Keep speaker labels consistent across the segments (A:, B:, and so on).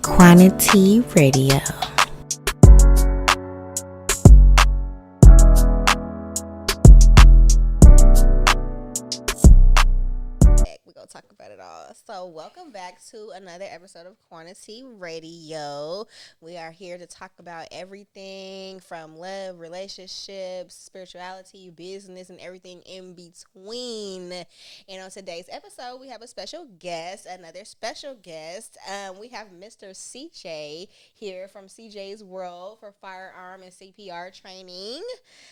A: Quantity Radio.
B: We're gonna talk about it all. So, welcome back to another episode of Quantity Radio. We are here to talk about everything from love, relationships, spirituality, business, and everything in between. And on today's episode, we have a special guest, another special guest. We have Mr. CJ here from CJ's World for firearm and CPR training.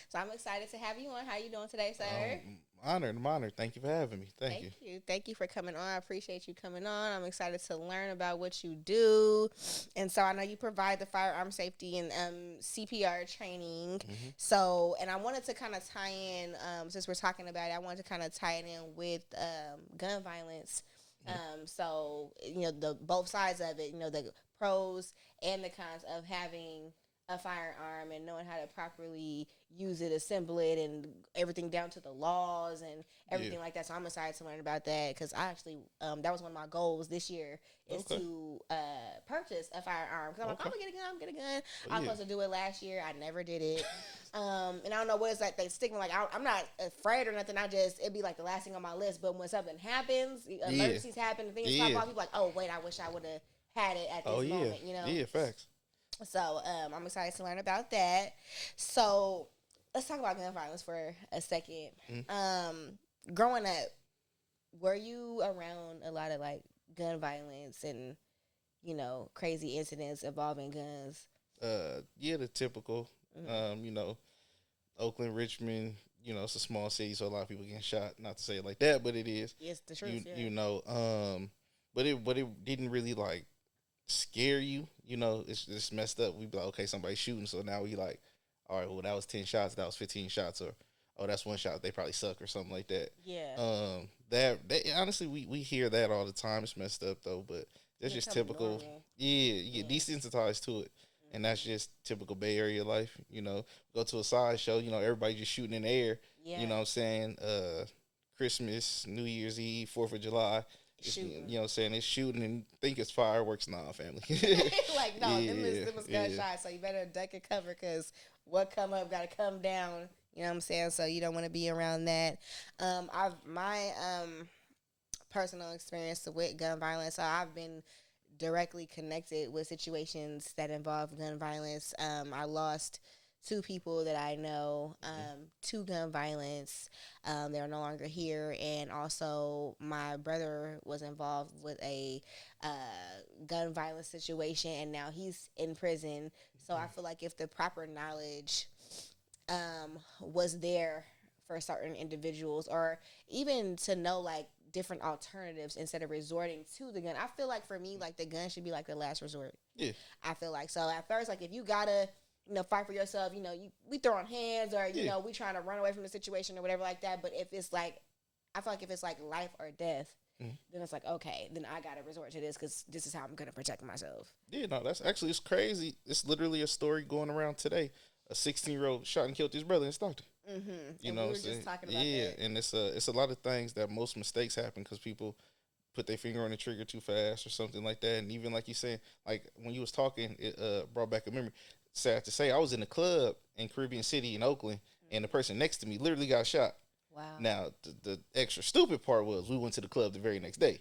B: So, I'm excited to have you on. How are you doing today, sir?
C: Honored. Thank you for having me. Thank you.
B: Thank you for coming on. I appreciate you coming on. I'm excited to learn about what you do. And so I know you provide the firearm safety and CPR training.
C: Mm-hmm.
B: So, and I wanted to kind of tie in, since we're talking about it, I wanted to kind of tie it in with gun violence. So, the both sides of it, the pros and the cons of having a firearm and knowing how to properly use it, assemble it, and everything down to the laws and everything like that. So I'm excited to learn about that because I actually, that was one of my goals this year is to purchase a firearm. Because I'm like, I'm going to get a gun. I was supposed to do it last year. I never did it. And I don't know what it's like, they stigma. Like, I'm not afraid or nothing. It'd be like the last thing on my list. But when something happens, emergencies happen, things pop off, people like, oh, wait, I wish I would have had it at this moment,
C: Yeah, facts.
B: So I'm excited to learn about that. So let's talk about gun violence for a second. Growing up, were you around a lot of like gun violence and crazy incidents involving guns?
C: Yeah, the typical. Oakland, Richmond. It's a small city, so a lot of people getting shot. Not to say it like that, but it is.
B: It's the truth.
C: But it didn't really like scare you. It's just messed up. We be like, okay, somebody's shooting, so now we like, all right, well, that was 10 shots, that was 15 shots, or oh, that's one shot, they probably suck or something like that.
B: Yeah.
C: That honestly, we hear that all the time. It's messed up though, but that's just typical.
B: Normal.
C: Yeah, you get desensitized to it, and that's just typical Bay Area life. Go to a sideshow, everybody just shooting in the air.
B: Yeah.
C: You know what I'm saying? Christmas, New Year's Eve, 4th of July.
B: Shooting.
C: It's shooting and think it's fireworks. Nah, family.
B: Like, no, them was gunshots, so you better duck and cover because what come up got to come down. You know what I'm saying? So you don't want to be around that. My personal experience with gun violence, so I've been directly connected with situations that involve gun violence. I lost 2 people that I know to gun violence. They're no longer here. And also my brother was involved with a gun violence situation, and now he's in prison. So I feel like if the proper knowledge was there for certain individuals, or even to know like different alternatives instead of resorting to the gun, I feel like for me, like the gun should be like the last resort.
C: Yeah.
B: I feel like, so at first, like if you gotta fight for yourself, we throwing hands, or, we trying to run away from the situation or whatever like that. But if it's like, I feel like if it's like life or death, then it's like, okay, then I got to resort to this because this is how I'm going to protect myself.
C: Yeah, no, it's crazy. It's literally a story going around today. A 16-year-old shot and killed his brother in Stockton.
B: Mm-hmm.
C: You know what I'm saying?
B: Just talking about that.
C: And it's a lot of things that most mistakes happen because people put their finger on the trigger too fast or something like that. And even like you said, like when you was talking, it brought back a memory. Sad to say, I was in a club in Caribbean City in Oakland, and the person next to me literally got shot.
B: Wow.
C: Now, the extra stupid part was we went to the club the very next day.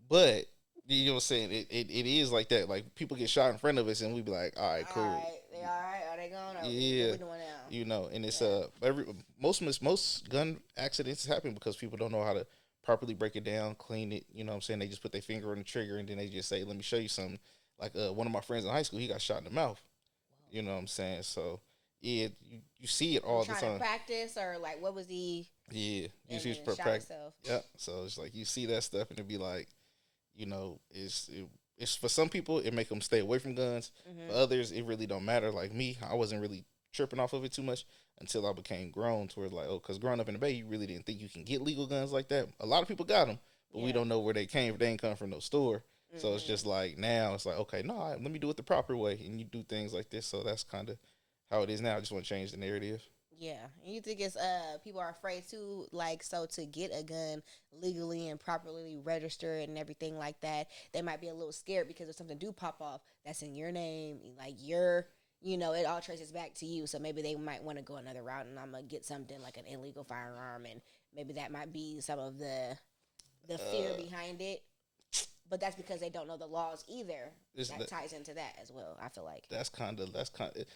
C: But, you know what I'm saying, it is like that. Like, people get shot in front of us, and we be like, all right, cool.
B: All right, they all right? Are they gone?
C: Yeah.
B: What we doing now?
C: And it's, most gun accidents happen because people don't know how to properly break it down, clean it. You know what I'm saying? They just put their finger on the trigger, and then they just say, let me show you something. Like, one of my friends in high school, he got shot in the mouth. You know what I'm saying? So, yeah, you see it all the time.
B: Trying to practice, or like, what was he?
C: Yeah, you see practice. Yeah, so it's like you see that stuff, and it be like, it's for some people it make them stay away from guns. Mm-hmm. For others, it really don't matter. Like me, I wasn't really tripping off of it too much until I became grown. To where like, because growing up in the Bay, you really didn't think you can get legal guns like that. A lot of people got them, but we don't know where they came. They ain't come from no store. So it's just like now it's like, okay, no, let me do it the proper way, and you do things like this. So that's kind of how it is now. I just want to change the narrative.
B: Yeah, and you think it's people are afraid too, like so to get a gun legally and properly registered and everything like that. They might be a little scared because if something do pop off, that's in your name, like it all traces back to you. So maybe they might want to go another route, and I'm gonna get something like an illegal firearm, and maybe that might be some of the fear behind it. But that's because they don't know the laws either. That ties into that as well. I feel like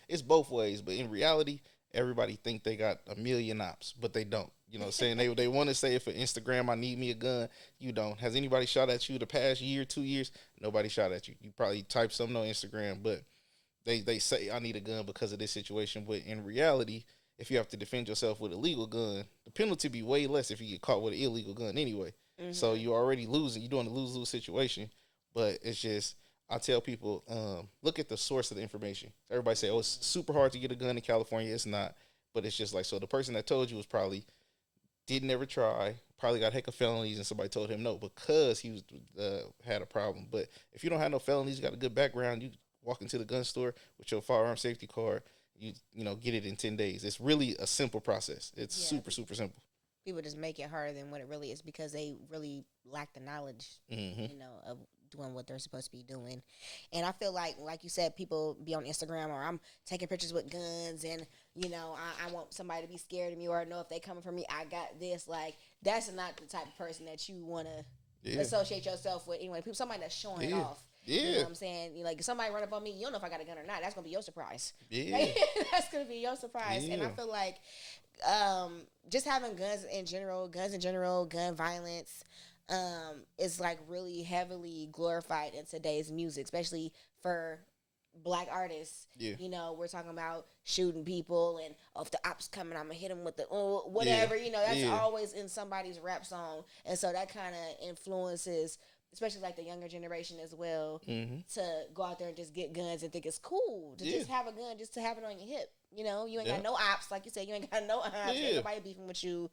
C: it's both ways, but in reality, everybody think they got a million ops, but they don't. You know, saying they want to say for Instagram, I need me a gun. You don't. Has anybody shot at you the past year, 2 years? Nobody shot at you. You probably type something on Instagram, but they say I need a gun because of this situation. But in reality, if you have to defend yourself with a legal gun, the penalty be way less if you get caught with an illegal gun anyway. Mm-hmm. So you're already losing. You're doing a lose-lose situation. But it's just, I tell people, look at the source of the information. Everybody say, oh, it's super hard to get a gun in California. It's not. But it's just like, so the person that told you was probably didn't ever try, probably got a heck of felonies, and somebody told him no because he was had a problem. But if you don't have no felonies, you got a good background, you walk into the gun store with your firearm safety card, you know, get it in 10 days. It's really a simple process. It's super simple.
B: People just make it harder than what it really is because they really lack the knowledge, of doing what they're supposed to be doing. And I feel like you said, people be on Instagram or I'm taking pictures with guns and, I want somebody to be scared of me or know if they coming for me, I got this. Like, that's not the type of person that you want to associate yourself with. Anyway, somebody that's showing it off. Yeah. You know what I'm saying? Like, if somebody run up on me, you don't know if I got a gun or not. That's going to be your surprise. Yeah. That's going to be your surprise. Yeah. And I feel like just having guns in general, gun violence, is like really heavily glorified in today's music, especially for Black artists. Yeah. We're talking about shooting people and if the ops coming, I'm gonna hit them with the whatever. Yeah. That's always in somebody's rap song, and so that kind of influences, especially like the younger generation as well, to go out there and just get guns and think it's cool to just have a gun, just to have it on your hip. You ain't got no ops, like you said. You ain't got no ops. Ain't nobody beefing with you,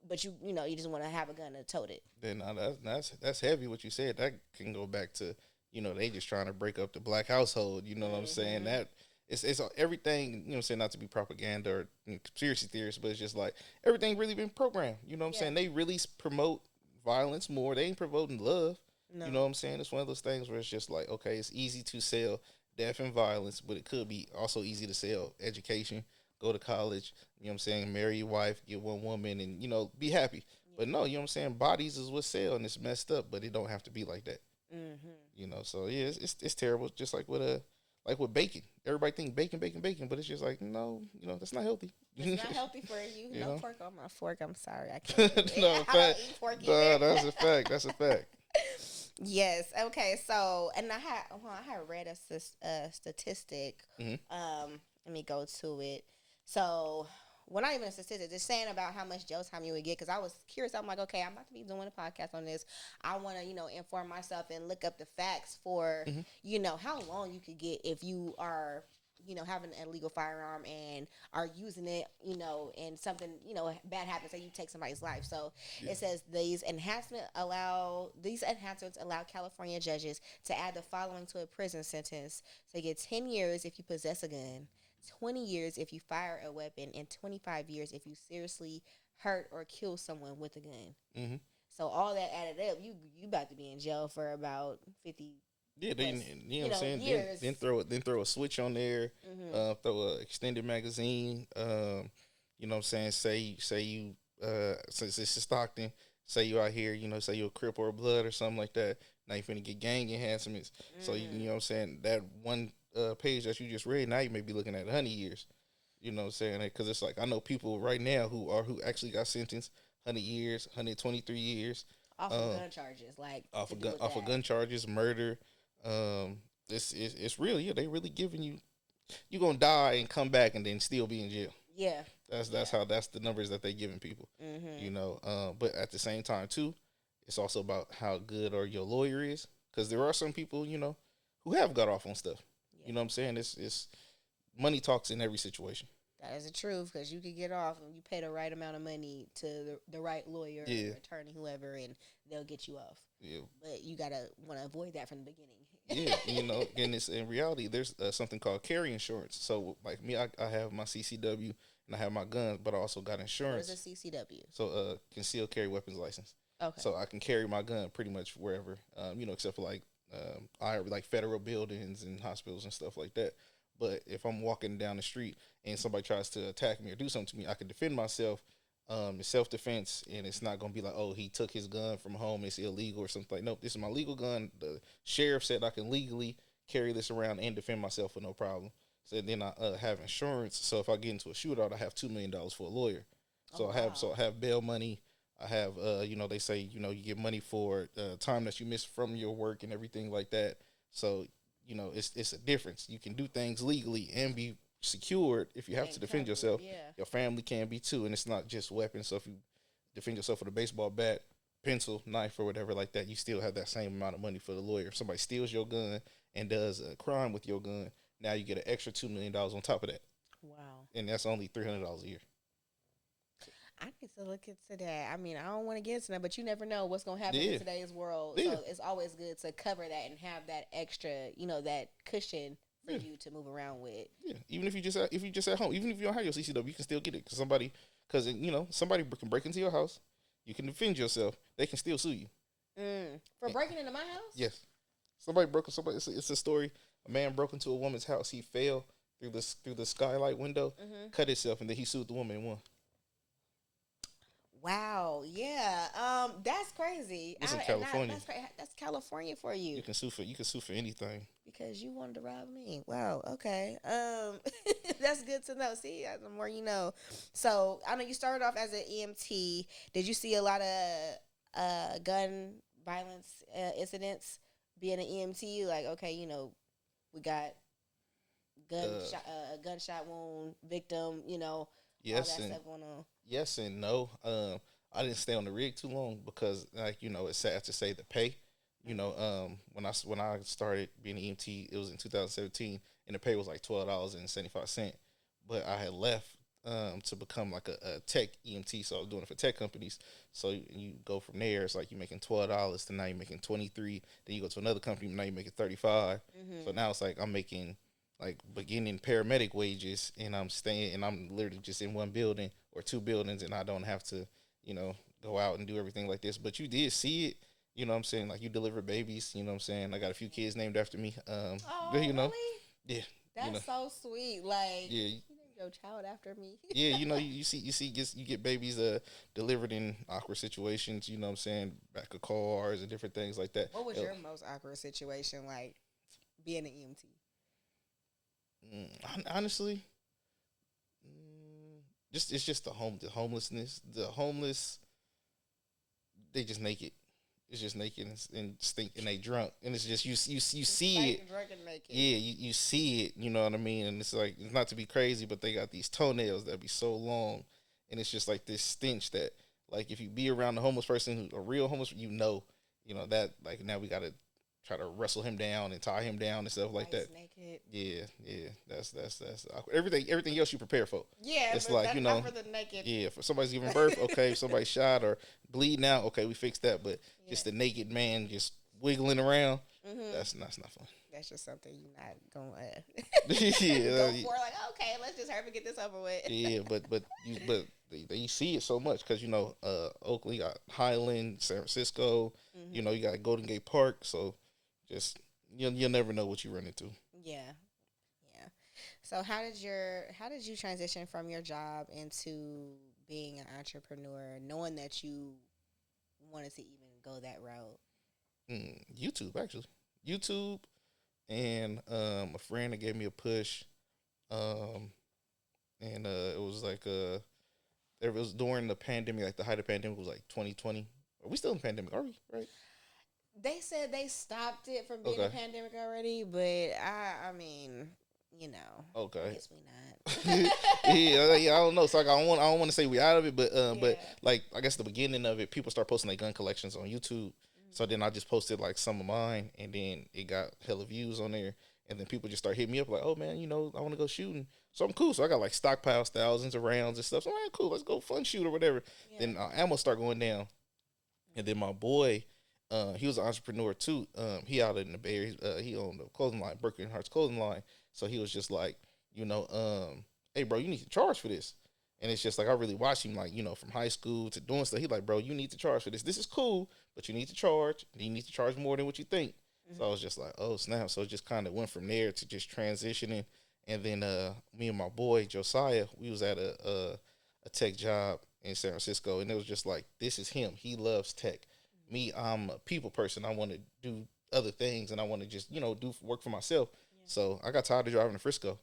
B: but you just want to have a gun to tote it.
C: Then that's heavy. What you said, that can go back to they just trying to break up the Black household. You know what I'm saying? That it's everything. You know what I'm saying? Not to be propaganda or conspiracy theorists, but it's just like everything really been programmed. You know what I'm saying? They really promote violence more. They ain't promoting love. No. You know what I'm saying? It's one of those things where it's just like, okay, it's easy to sell death and violence, but it could be also easy to sell education, go to college, you know what I'm saying, marry your wife, get one woman, and, be happy. Yeah. But no, you know what I'm saying, bodies is what sell, and it's messed up, but it don't have to be like that. So yeah, it's terrible, just like with bacon. Everybody think bacon, but it's just like, no, that's not healthy.
B: It's not healthy for you. No pork on my fork. I'm sorry, I can't.
C: No,
B: I don't eat pork either.
C: No, that's a fact.
B: Yes. Okay. So, and I had read a statistic. Let me go to it. So, well, not even a statistic, just saying about how much jail time you would get. Because I was curious. I'm like, okay, I'm about to be doing a podcast on this. I want to, inform myself and look up the facts for, how long you could get if you are, having an illegal firearm and are using it, and something, bad happens, say you take somebody's life. So it says these enhancements allow California judges to add the following to a prison sentence. So you get 10 years if you possess a gun, 20 years if you fire a weapon, and 25 years if you seriously hurt or kill someone with a gun. So all that added up, you about to be in jail for about 50.
C: Yeah, you know what I'm saying. Then throw a switch on there, throw a extended magazine. You know what I'm saying. Say you since this is Stockton, say you out here, say you a Crip or a Blood or something like that. Now you finna get gang enhancements. So you know what I'm saying. That one page that you just read, now you may be looking at 100 years. You know what I'm saying? Because it's like I know people right now who actually got sentenced 100 years, 123 years
B: off of gun charges, like
C: off of gun charges, murder. It's real. Yeah, they really giving you gonna die and come back and then still be in jail.
B: Yeah,
C: that's the numbers that they giving people. But at the same time too, it's also about how good or your lawyer is, because there are some people who have got off on stuff. Yeah. You know what I'm saying? It's money talks in every situation.
B: That is the truth, because you could get off and you pay the right amount of money to the right lawyer, or attorney, whoever, and they'll get you off. Yeah, but you gotta want to avoid that from the beginning.
C: Yeah, and it's in reality, there's something called carry insurance. So like me, I have my CCW, and and I have my guns, but I also got
B: What
C: insurance.
B: is a CCW?
C: So concealed carry weapons license.
B: Okay.
C: So I can carry my gun pretty much wherever, except for like I like federal buildings and hospitals and stuff like that. But if I'm walking down the street and somebody tries to attack me or do something to me, I can defend myself. It's self defense, and it's not gonna be like, oh, he took his gun from home, it's illegal or something. Like, nope, this is my legal gun. The sheriff said I can legally carry this around and defend myself with no problem. So then I have insurance. So if I get into a shootout, I have $2 million for a lawyer. So I have bail money. I have they say you get money for time that you miss from your work and everything like that. So it's a difference. You can do things legally and be secured if you have to defend yourself.
B: Yeah.
C: Your family can be too, and it's not just weapons. So if you defend yourself with a baseball bat, pencil, knife, or whatever like that, you still have that same amount of money for the lawyer. If somebody steals your gun and does a crime with your gun, now you get an extra $2 million on top of that.
B: Wow.
C: And that's only $300 a year.
B: I need to look into that. I mean, I don't want to get into that, but you never know what's going to happen in today's world.
C: Yeah.
B: So it's always good to cover that and have that extra, that cushion for you to move around with.
C: Yeah, even if you just at home, even if you don't have your CCW, you can still get it because somebody can break into your house. You can defend yourself. They can still sue you
B: For breaking into my house.
C: Yes, somebody broke. It's a story. A man broke into a woman's house. He fell through the skylight window, cut himself, and then he sued the woman and won.
B: Wow. Yeah. That's crazy.
C: It's in California.
B: That's California for you.
C: You can sue for anything.
B: Because you wanted to rob me. Wow. Okay. That's good to know. See, the more you know. So I know you started off as an EMT. Did you see a lot of gun violence incidents being an EMT? Like, okay, we got gunshot wound victim.
C: Yes,
B: all that stuff going on.
C: Yes and no. I didn't stay on the rig too long because, it's sad to say the pay. When I started being an EMT, it was in 2017, and the pay was like $12.75. But I had left to become like a tech EMT, so I was doing it for tech companies. So you go from there. It's like you're making $12 to now you're making $23. Then you go to another company, now you're making $35. So now it's like I'm making like beginning paramedic wages, and I'm literally just in one building or two buildings, and I don't have to, go out and do everything like this. But you did see it, you know what I'm saying? Like you deliver babies, you know what I'm saying? I got a few kids named after me.
B: Really?
C: Yeah.
B: That's so sweet. Like,
C: yeah.
B: You named your child after me.
C: Yeah, you get babies delivered in awkward situations, you know what I'm saying? Back of cars and different things like that.
B: What was your most awkward situation like being an EMT?
C: Honestly, it's just the homelessness. The homeless, they just naked. It's just naked and stink, and they drunk, and it's just you see it. Yeah, you see it. You know what I mean? And it's like, it's not to be crazy, but they got these toenails that be so long, and it's just like this stench that, like, if you be around a homeless person, a real homeless, that, like, now we gotta try to wrestle him down and tie him down and stuff like that.
B: Naked.
C: Yeah. That's awkward. Everything else you prepare for.
B: Yeah,
C: it's
B: but
C: like,
B: not for the naked.
C: Yeah, for somebody's giving birth, okay. If somebody's shot or bleeding out, okay, we fix that. But just the naked man just wiggling around, that's not fun.
B: That's just something you're not going
C: yeah,
B: go for. Like, okay, let's just hurry and get this over with.
C: Yeah, but you see it so much because Oakland, you got Highland, San Francisco, you got Golden Gate Park, so just you'll never know what you run into.
B: Yeah. So how did you transition from your job into being an entrepreneur, knowing that you wanted to even go that route?
C: YouTube, actually. YouTube, and a friend that gave me a push, and it was like it was during the pandemic, like the height of the pandemic was like 2020. Are we still in the pandemic? Are we? Right?
B: They said they stopped it from being a pandemic already, but I mean,
C: okay.
B: I guess we not.
C: yeah, I don't know. So like, I don't want to say we out of it, but like I guess the beginning of it, people start posting their gun collections on YouTube. So then I just posted like some of mine, and then it got hella views on there, and then people just start hitting me up like, oh man, I want to go shooting. So I'm cool. So I got like stockpiles, thousands of rounds and stuff. So I'm like, cool, let's go fun shoot or whatever. Yeah. Then ammo start going down, and then my boy. He was an entrepreneur too. He out in the Bay Area. He owned a clothing line, Birkenhardt's clothing line. So he was just like, hey bro, you need to charge for this. And it's just like I really watched him, like, from high school to doing stuff. He like, bro, you need to charge for this. This is cool, but you need to charge. You need to charge more than what you think. So I was just like, oh snap. So it just kind of went from there to just transitioning. And then me and my boy Josiah, we was at a tech job in San Francisco, and it was just like, this is him. He loves tech. Me, I'm a people person. I want to do other things, and I want to just do work for myself. So I got tired of driving to Frisco.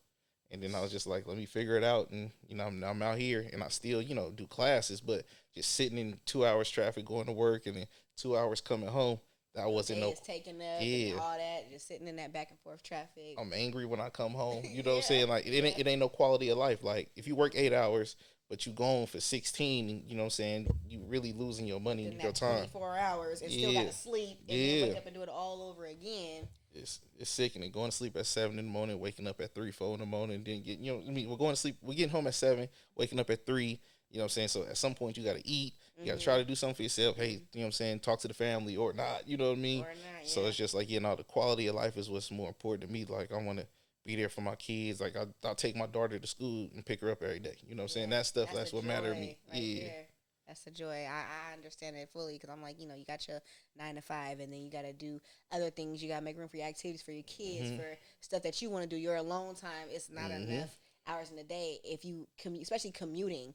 C: And then I was just like, let me figure it out. And, I'm out here and I still, do classes, but just sitting in 2 hours traffic going to work and then 2 hours coming home. That wasn't no.
B: Taking up and all that, just sitting in that back and forth traffic.
C: I'm angry when I come home. You know what I'm saying? Like, it ain't no quality of life. Like, if you work 8 hours, but you gone for 16, and, you know what I'm saying, you really losing your money and your time.
B: 24 hours and still got to sleep and then wake up and do it all over again.
C: It's sickening. Going to sleep at 7 in the morning, waking up at 3, 4 in the morning, then we're going to sleep. We're getting home at 7, waking up at 3. You know what I'm saying? So at some point you got to eat. You got to try to do something for yourself. Hey, you know what I'm saying? Talk to the family or not. You know what I mean?
B: Or not, yeah.
C: So it's just like, the quality of life is what's more important to me. Like, I want to be there for my kids. Like, I'll take my daughter to school and pick her up every day. You know what I'm saying? That stuff, that's what matters to me.
B: There. That's the joy. I understand it fully because I'm like, you got your 9 to 5 and then you got to do other things. You got to make room for your activities for your kids, for stuff that you want to do. Your alone time, it's not enough hours in the day if you commute, especially commuting.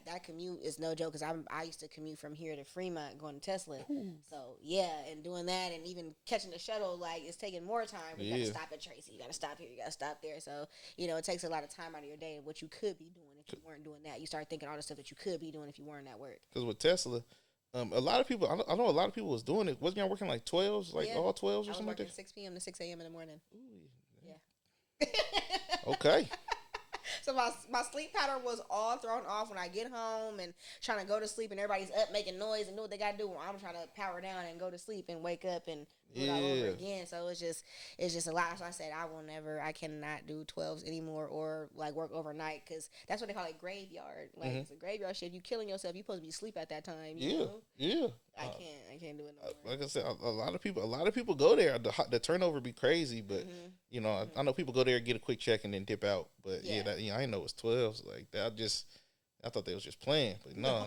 B: That commute is no joke because I used to commute from here to Fremont going to Tesla. So and doing that and even catching the shuttle, like, it's taking more time. You got to stop at Tracy, you got to stop here, you got to stop there. So it takes a lot of time out of your day and what you could be doing if you weren't doing that. You start thinking all the stuff that you could be doing if you weren't at work.
C: Because with Tesla, a lot of people, I know a lot of people was doing it. Wasn't y'all working like 12s, all 12s or something like that?
B: 6 p.m. to 6 a.m. in the morning.
C: Ooh, yeah. Okay.
B: So my sleep pattern was all thrown off when I get home and trying to go to sleep and everybody's up making noise and do what they got to do. I'm trying to power down and go to sleep and wake up and do it all over again. So it's just a lot. So I said I cannot do 12s anymore or like work overnight because that's what they call it, graveyard. Like it's a graveyard shift. You killing yourself. You supposed to be asleep at that time. You know?
C: Yeah.
B: I can't do it no more.
C: Like I said, a lot of people go there. The turnover be crazy, but I know people go there, get a quick check, and then dip out. But I didn't know it was 12s like that. I thought they was just playing, but no,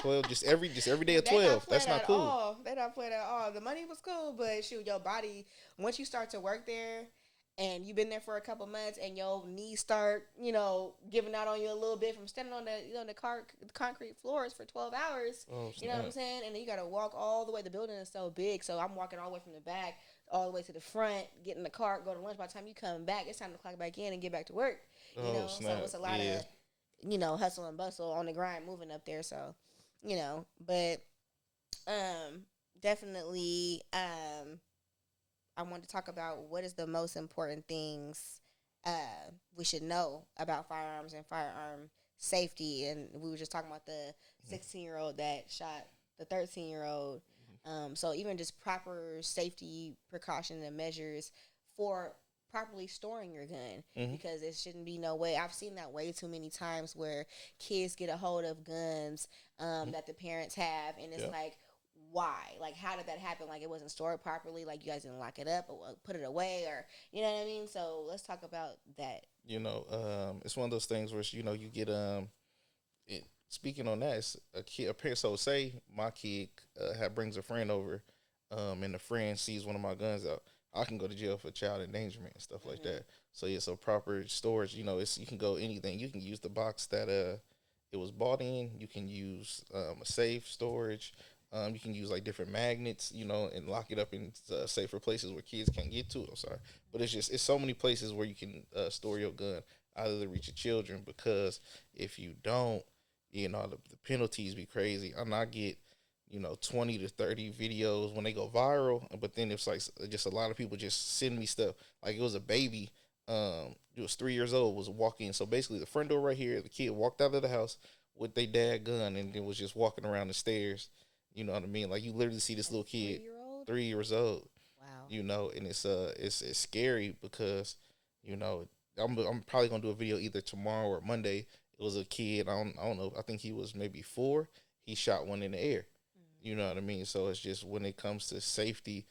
C: 12 just every day of 12. That's not cool.
B: They not playing at all. The money was cool, but shoot, your body, once you start to work there and you've been there for a couple months and your knees start, giving out on you a little bit from standing on the concrete floors for 12 hours.
C: Oh,
B: you know what I'm saying? And then you got to walk all the way. The building is so big, so I'm walking all the way from the back all the way to the front, get in the car, go to lunch. By the time you come back, it's time to clock back in and get back to work. So it's a lot of hustle and bustle on the grind moving up there. So, but definitely I want to talk about what is the most important things we should know about firearms and firearm safety. And we were just talking about the 16-year-old that shot the 13-year-old. So even just proper safety precautions and measures for properly storing your gun, because it shouldn't be no way. I've seen that way too many times where kids get a hold of guns that the parents have, and it's like, why? Like, how did that happen? Like, it wasn't stored properly. Like, you guys didn't lock it up or put it away, or you know what I mean? So let's talk about that.
C: It's one of those things where you get speaking on that, it's a kid, a parent. So say my kid brings a friend over, and the friend sees one of my guns out. I can go to jail for child endangerment and stuff like that. So so proper storage. You can go anything. You can use the box that it was bought in. You can use a safe storage. You can use like different magnets, and lock it up in safer places where kids can't get to it. I'm sorry, but it's so many places where you can store your gun out of the reach of children, because if you don't, the penalties be crazy. And I get 20 to 30 videos when they go viral, but then it's like just a lot of people just send me stuff. Like, it was a baby, it was 3 years old, was walking. So basically the front door right here, the kid walked out of the house with their dad gun and then was just walking around the stairs. You know what I mean? Like, you literally see this little kid, 3 years old.
B: Wow.
C: And it's scary because, I'm probably gonna do a video either tomorrow or Monday. It was a kid, I don't know, I think he was maybe 4. He shot one in the air. You know what I mean? So it's just, when it comes to safety,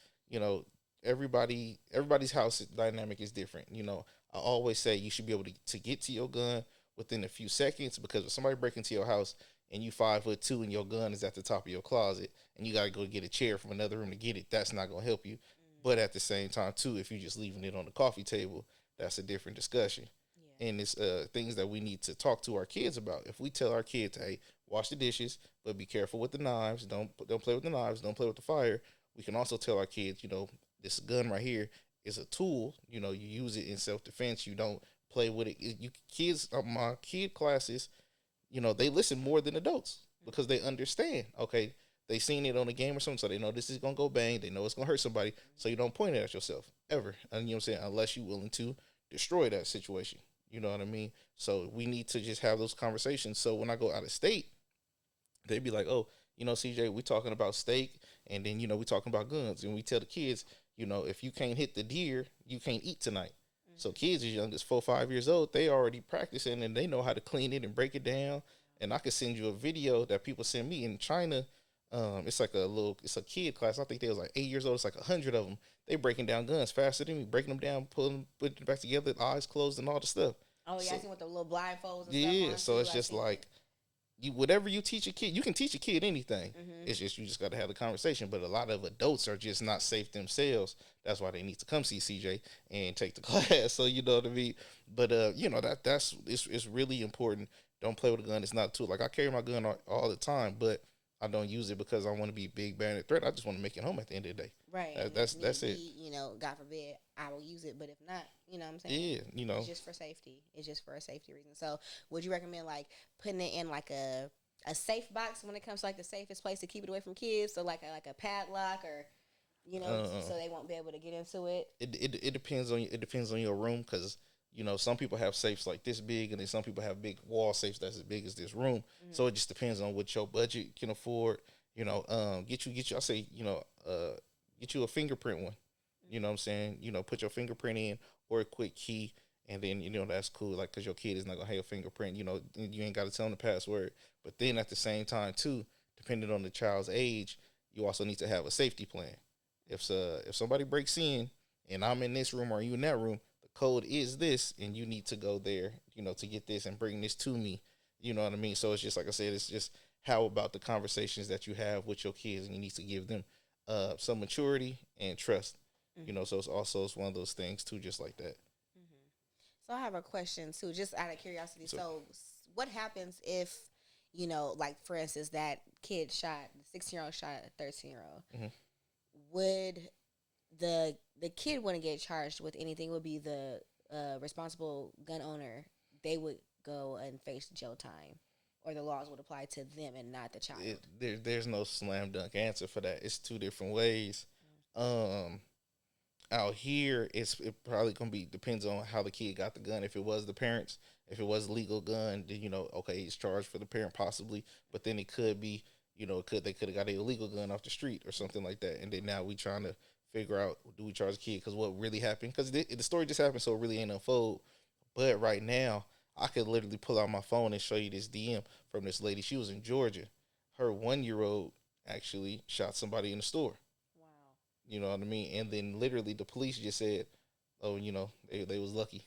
C: everybody's house dynamic is different. I always say you should be able to get to your gun within a few seconds, because if somebody break into your house and you 5'2" and your gun is at the top of your closet and you got to go get a chair from another room to get it, that's not going to help you. But at the same time too, if you're just leaving it on the coffee table, that's a different discussion. Yeah. And it's things that we need to talk to our kids about. If we tell our kids, hey, wash the dishes, but be careful with the knives, don't play with the knives, don't play with the fire. We can also tell our kids, this gun right here is a tool. You use it in self-defense. You don't play with it. My kid classes, they listen more than adults because they understand. Okay, they seen it on a game or something, so they know this is gonna go bang. They know it's gonna hurt somebody, so you don't point it at yourself ever. And you know what I'm saying, unless you're willing to destroy that situation. You know what I mean? So we need to just have those conversations. So when I go out of state, they be like, "Oh, CJ, we talking about steak, and then we talking about guns," and we tell the kids, if you can't hit the deer, you can't eat tonight. So kids as young as 4, 5 years old, they already practicing and they know how to clean it and break it down. And I could send you a video that people send me in China. It's a kid class. I think they was like 8 years old. It's like 100 of them. They breaking down guns faster than me, breaking them down, putting them back together, eyes closed and all the stuff.
B: Oh yeah, I seen with the little blindfolds and stuff.
C: Yeah, so it's just like, whatever you teach a kid, you can teach a kid anything. It's just you just got to have the conversation. But a lot of adults are just not safe themselves. That's why they need to come see CJ and take the class. So you know what I mean. But it's really important. Don't play with a gun. It's not a tool. Like I carry my gun all the time, but I don't use it because I want to be big, bad, and threat. I just want to make it home at the end of the day.
B: Right.
C: That's it.
B: God forbid, I will use it. But if not, what I'm saying?
C: Yeah,
B: It's just for safety. It's just for a safety reason. So would you recommend like putting it in like a safe box when it comes to like the safest place to keep it away from kids? So like a padlock or, so they won't be able to get into it?
C: It depends on your room because, some people have safes like this big, and then some people have big wall safes that's as big as this room. So it just depends on what your budget can afford. Get you a fingerprint one. You know what I'm saying? Put your fingerprint in or a quick key, and then that's cool. Like, cause your kid is not gonna have your fingerprint. You ain't got to tell them the password. But then at the same time too, depending on the child's age, you also need to have a safety plan. If somebody breaks in and I'm in this room or you in that room, code is this, and you need to go there, to get this and bring this to me. You know what I mean? So it's just like I said, it's just how about the conversations that you have with your kids, and you need to give them some maturity and trust. So it's one of those things too, just like that.
B: So I have a question too, just out of curiosity. So what happens if, like for instance, that kid shot, the 16-year-old shot a 13-year-old? Would the kid wouldn't get charged with anything? It would be the responsible gun owner. They would go and face jail time, or the laws would apply to them and not the child.
C: There's no slam dunk answer for that. It's two different ways. Out here, it probably gonna be depends on how the kid got the gun. If it was the parents, if it was a legal gun, then okay, he's charged for the parent possibly. But then it could be, they could have got an illegal gun off the street or something like that. And then now we trying to figure out, do we charge the kid? Because what really happened? Because the story just happened, so it really ain't unfold. But right now, I could literally pull out my phone and show you this DM from this lady. She was in Georgia. Her 1-year-old actually shot somebody in the store.
B: Wow.
C: You know what I mean? And then literally the police just said, oh, they was lucky.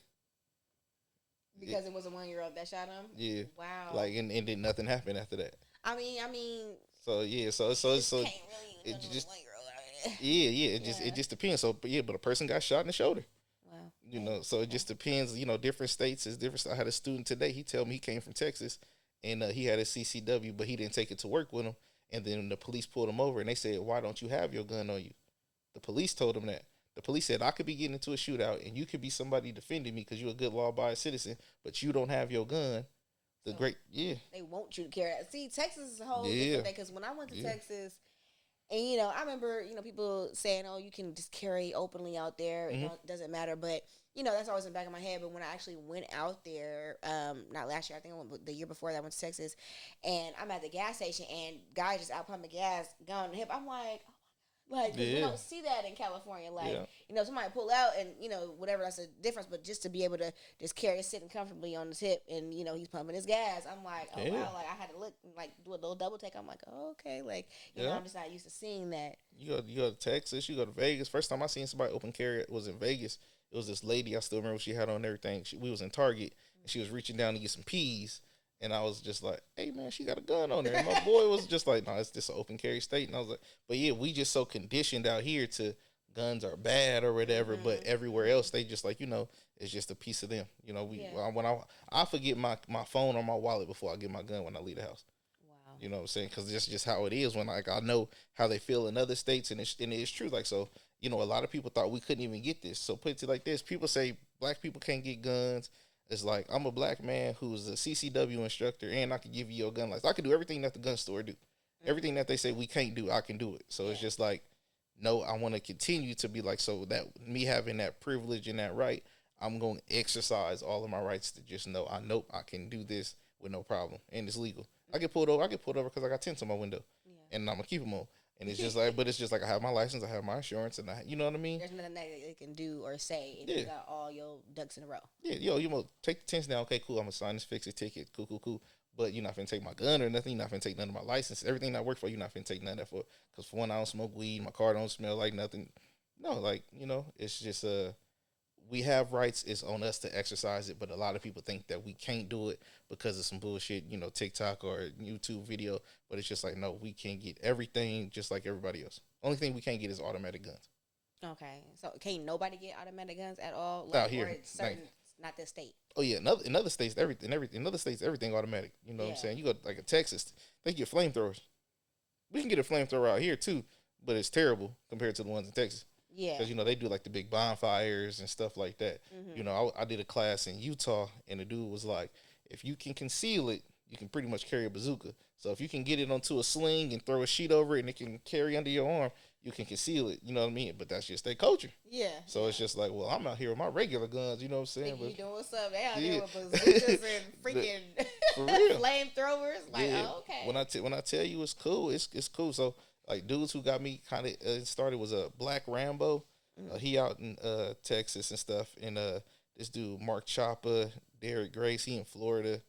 B: Because it was a 1-year-old that shot him?
C: Yeah.
B: Wow.
C: Like, and then nothing happened after that.
B: I mean.
C: So, yeah. So
B: can't really
C: it just,
B: 1-year-old.
C: Yeah. It just depends. So, but a person got shot in the shoulder.
B: Wow.
C: So it just depends. Different states is different. I had a student today. He told me he came from Texas, and he had a CCW, but he didn't take it to work with him. And then the police pulled him over, and they said, "Why don't you have your gun on you?" The police told him that. The police said, "I could be getting into a shootout, and you could be somebody defending me because you're a good law-abiding citizen, but you don't have your gun." They
B: want you to carry it. See, Texas is a whole different thing, because when I went to Texas. And, I remember, people saying, oh, you can just carry openly out there. It doesn't matter. But, that's always in the back of my head. But when I actually went out there, not last year, I think I went the year before that I went to Texas, and I'm at the gas station, and guy just out pumping gas, gun on the hip. I'm like, we don't see that in California. Somebody pull out and, whatever, that's a difference. But just to be able to just carry it sitting comfortably on his hip and, he's pumping his gas. I'm like, oh, wow. Like, I had to look, do a little double take. I'm like, oh, okay. Like, I'm just not used to seeing that.
C: You go to Texas, you go to Vegas. First time I seen somebody open carry was in Vegas. It was this lady, I still remember what she had on and everything. We was in Target, and she was reaching down to get some peas. And I was just like, hey, man, she got a gun on there. And my boy was just like, no, it's just an open carry state. And I was like, but yeah, we just so conditioned out here to guns are bad or whatever. But everywhere else, they just like, it's just a piece of them. When I forget my phone or my wallet before I get my gun when I leave the house.
B: Wow.
C: You know what I'm saying? Because it's just how it is when I know how they feel in other states. And it's true. Like, so, a lot of people thought we couldn't even get this. So put it like this. People say black people can't get guns. It's like, I'm a black man who's a CCW instructor, and I can give you your gun license. I can do everything that the gun store do. Everything that they say we can't do, I can do it. So it's just like, no, I want to continue to be like, so that me having that privilege and that right, I'm going to exercise all of my rights to just know I can do this with no problem, and it's legal. I get pulled over because I got tints on my window, and I'm going to keep them on. And it's just like, but it's just like I have my license, I have my insurance, and you know what I mean?
B: There's nothing that they can do or say if you got all your ducks in a row.
C: Yeah, you know, take the tints down. Okay, cool. I'm gonna sign this, fix it, ticket. Cool. But you're not finna take my gun or nothing. You're not finna take none of my license. Everything I work for, you're not finna take none of that for. Because for one, I don't smoke weed. My car don't smell like nothing. No, like, it's just we have rights. It's on us to exercise it. But a lot of people think that we can't do it because of some bullshit, TikTok or YouTube video. But it's just like, no, we can get everything just like everybody else. Only thing we can't get is automatic guns.
B: Okay, so can't nobody get automatic guns at all?
C: Out here,
B: or it's certain, not this state.
C: Oh yeah, in other states, everything automatic. You know what I'm saying? You go like a Texas, they get flamethrowers. We can get a flamethrower out here too, but it's terrible compared to the ones in Texas.
B: Yeah,
C: because they do like the big bonfires and stuff like that. I did a class in Utah, and the dude was like, if you can conceal it, you can pretty much carry a bazooka. So if you can get it onto a sling and throw a sheet over it, and it can carry under your arm, you can conceal it. You know what I mean? But that's just their culture.
B: Yeah.
C: So it's just like, well, I'm out here with my regular guns. You know what I'm saying?
B: You doing what's up? They out here with bazookas and freaking flamethrowers. Like, okay.
C: When I tell you it's cool, it's cool. So like dudes who got me kind of started was a Black Rambo. He out in Texas and stuff, and this dude Mark Choppa, Derek Grace, he in Florida.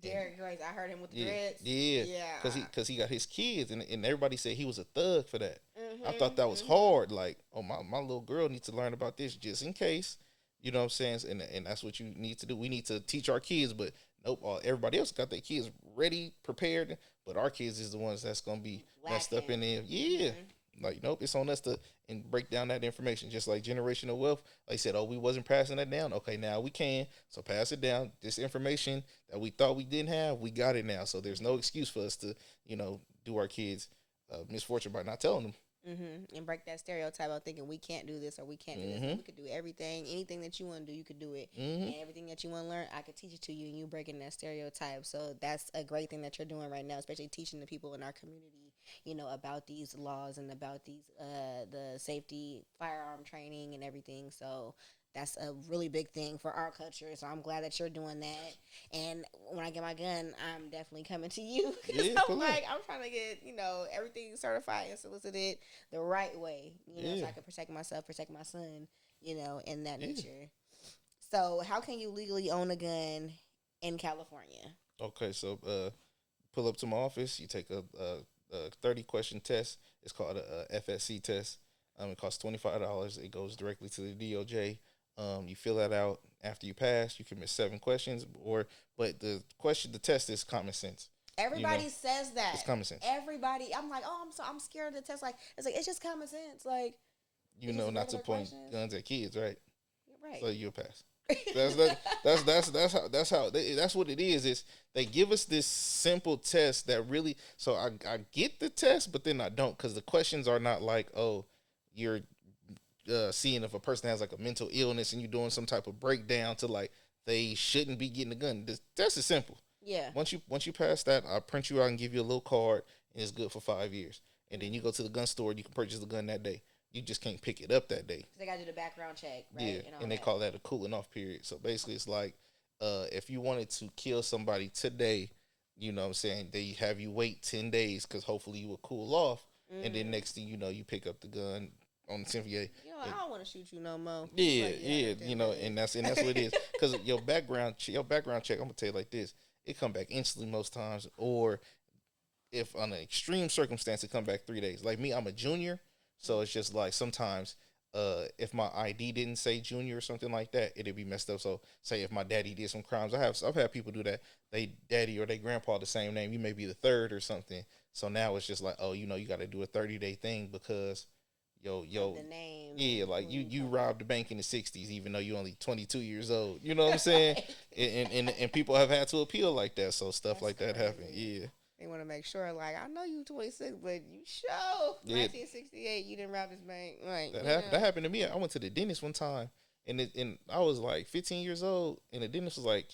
B: Derek Grace, I heard him with the dreads.
C: Yeah. Because he got his kids, and everybody said he was a thug for that. I thought that was hard. Like, oh, my little girl needs to learn about this just in case. You know what I'm saying? And that's what you need to do. We need to teach our kids, but nope, everybody else got their kids ready, prepared, but our kids is the ones that's going to be messed up in there. Yeah. Like, nope, it's on us to break down that information. Just like generational wealth, like I said, we wasn't passing that down. Okay, now we can. So pass it down. This information that we thought we didn't have, we got it now. So there's no excuse for us to, do our kids misfortune by not telling them.
B: And break that stereotype of thinking we can't do this or we can't do this. We could do everything. Anything that you want to do, you could do it. And everything that you want to learn, I could teach it to you, and you breaking that stereotype. So that's a great thing that you're doing right now, especially teaching the people in our community, about these laws and about these the safety firearm training and everything. So that's a really big thing for our culture. So I'm glad that you're doing that. And when I get my gun, I'm definitely coming to you. I'm trying to get, everything certified and solicited the right way, so I can protect myself, protect my son, in that nature. So how can you legally own a gun in California?
C: Okay, so pull up to my office. You take a 30-question test. It's called a FSC test. It costs $25. It goes directly to the DOJ. You fill that out. After you pass, you can miss 7 questions. But the test is common sense.
B: Everybody says that.
C: It's common sense.
B: Everybody, I'm like, I'm scared of the test. Like, it's just common sense. Like,
C: not to point guns at kids, right?
B: Right.
C: So you'll pass. That's what it is. Is they give us this simple test that really. So I get the test, but then I don't, because the questions are not like, oh, you're seeing if a person has like a mental illness and you're doing some type of breakdown to like they shouldn't be getting a gun. The test is simple.
B: Yeah.
C: Once you pass that, I print you out and give you a little card, and it's good for 5 years. And then you go to the gun store and you can purchase the gun that day. You just can't pick it up that day.
B: They got to do the background check, right?
C: Yeah, and they call that a cooling off period. So basically, it's like if you wanted to kill somebody today, you know what I'm saying, they have you wait 10 days because hopefully you will cool off. And then next thing you know, you pick up the gun on the 10th day.
B: I don't want to shoot you no more.
C: Yeah, and that's what it is. Because your background check, I'm going to tell you like this, it come back instantly most times, or if on an extreme circumstance, it come back 3 days. Like me, I'm a junior. So it's just like sometimes if my ID didn't say junior or something like that, it'd be messed up. So say if my daddy did some crimes, I've had people do that. They daddy or they grandpa the same name. You may be the third or something. So now it's just like, oh, you got to do a 30-day thing because
B: The name.
C: yeah, like you robbed the bank in the '60s, even though you only 22 years old. You know what I'm saying? And people have had to appeal like that. So stuff
B: That's
C: like that
B: crazy.
C: happen. Yeah.
B: They want to make sure, like, I know you 26, but you show
C: Yeah.
B: 1968, you didn't rob this bank. Like,
C: That happened to me. I went to the dentist one time, and I was like 15 years old, and the dentist was like,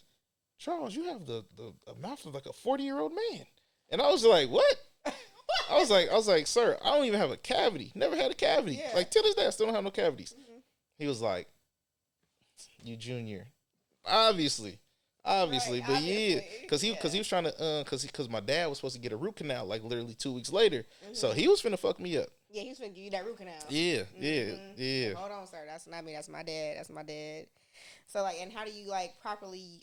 C: "Charles, you have the mouth of like a 40-year-old man," and I was like, "What?" I was like, "Sir, I don't even have a cavity. Never had a cavity.
B: Yeah.
C: Like till this day, I still don't have no cavities."
B: Mhm.
C: He was like, "You junior, obviously." Obviously,
B: Right,
C: but yeah,
B: obviously,
C: because he was trying to because my dad was supposed to get a root canal like literally 2 weeks later, so
B: Mhm.
C: he was finna fuck me up.
B: Yeah, he's gonna give you that root canal.
C: Yeah,
B: Mhm.
C: yeah.
B: Hold on, sir. That's not me. That's my dad. That's my dad. So, like, and how do you like properly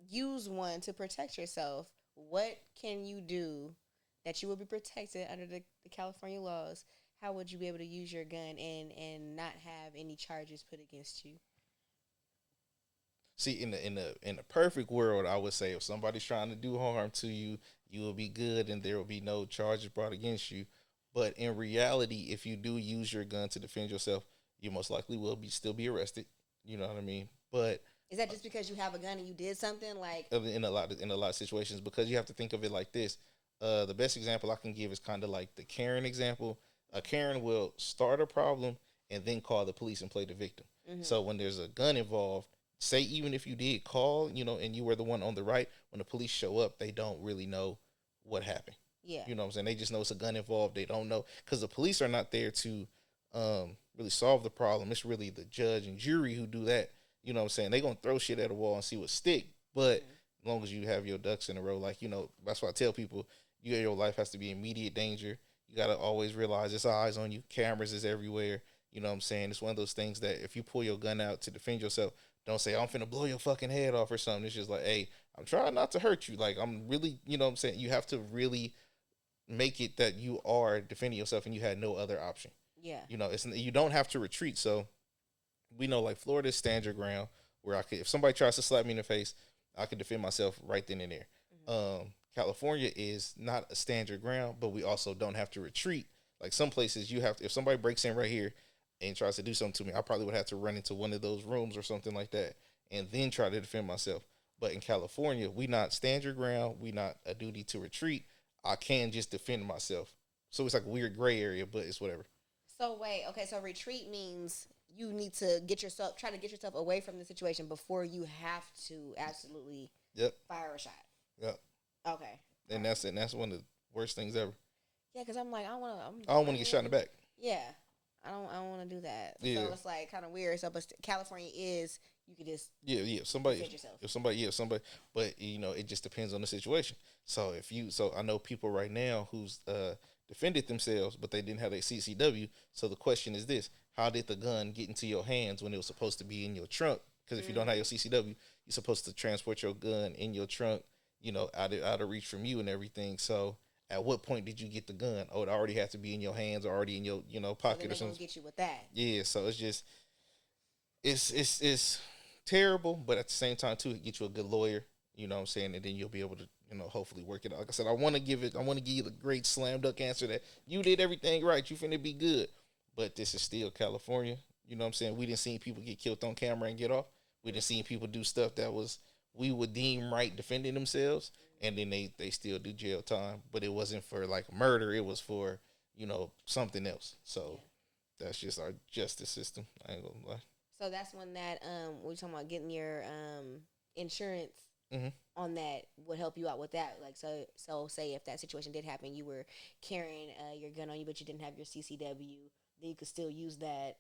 B: use one to protect yourself? What can you do that you will be protected under the California laws? How would you be able to use your gun and not have any charges put against you?
C: See, in the perfect world, I would say if somebody's trying to do harm to you, you will be good and there will be no charges brought against you. But in reality, if you do use your gun to defend yourself, you most likely will still be arrested. You know what I mean? But
B: Is that just because you have a gun and you did something like?
C: in a lot of situations, because you have to think of it like this. The best example I can give is kind of like the Karen example. A Karen will start a problem and then call the police and play the victim.
B: Mhm.
C: So when there's a gun involved, say even if you did call, and you were the one on the right, when the police show up, they don't really know what happened.
B: Yeah.
C: You know what I'm saying? They just know it's a gun involved. They don't know because the police are not there to really solve the problem. It's really the judge and jury who do that. You know what I'm saying? They gonna throw shit at a wall and see what stick. But as long as you have your ducks in a row, like that's why I tell people, your life has to be in immediate danger. You gotta always realize there's eyes on you. Cameras is everywhere. You know what I'm saying? It's one of those things that if you pull your gun out to defend yourself, don't say I'm finna blow your fucking head off or something. It's just like, hey, I'm trying not to hurt you. Like I'm really, you know what I'm saying? You have to really make it that you are defending yourself and you had no other option.
B: Yeah.
C: You don't have to retreat. So we know like Florida is stand your ground where if somebody tries to slap me in the face, I can defend myself right then and there. California is not a stand your ground, but we also don't have to retreat. Like some places you have to, if somebody breaks in right here and tries to do something to me, I probably would have to run into one of those rooms or something like that and then try to defend myself. But in California, we not stand your ground. We not a duty to retreat. I can just defend myself. So it's like a weird gray area, but it's whatever.
B: So wait, okay, so retreat means you need to try to get yourself away from the situation before you have to absolutely
C: Yep.
B: fire a shot.
C: Yep.
B: Okay.
C: And that's one of the worst things ever.
B: Yeah, because I'm like, I
C: don't want to get shot in the back.
B: Yeah, I don't want to do that.
C: Yeah.
B: So it's like kind of weird. So, but California is you could just
C: Yeah.
B: defend yourself.
C: If somebody, but it just depends on the situation. So I know people right now who's defended themselves, but they didn't have a CCW. So the question is this: how did the gun get into your hands when it was supposed to be in your trunk? Because if you don't have your CCW, you're supposed to transport your gun in your trunk, out of reach from you and everything. So at what point did you get the gun? Oh, it already had to be in your hands or already in your pocket or something.
B: Get you with that.
C: Yeah, so it's just it's terrible, but at the same time too, it gets you a good lawyer. You know what I'm saying, and then you'll be able to hopefully work it out. Like I said, I want to give you the great slam dunk answer that you did everything right. You finna be good, but this is still California. You know what I'm saying? We didn't see people get killed on camera and get off. We didn't see people do stuff that we would deem right defending themselves, and then they still do jail time. But it wasn't for like murder. It was for something else. So that's just our justice system. I ain't gonna lie.
B: So that's when that we're talking about getting your insurance
C: Mm-hmm.
B: on that would help you out with that. Like so say if that situation did happen, you were carrying your gun on you, but you didn't have your CCW, then you could still use that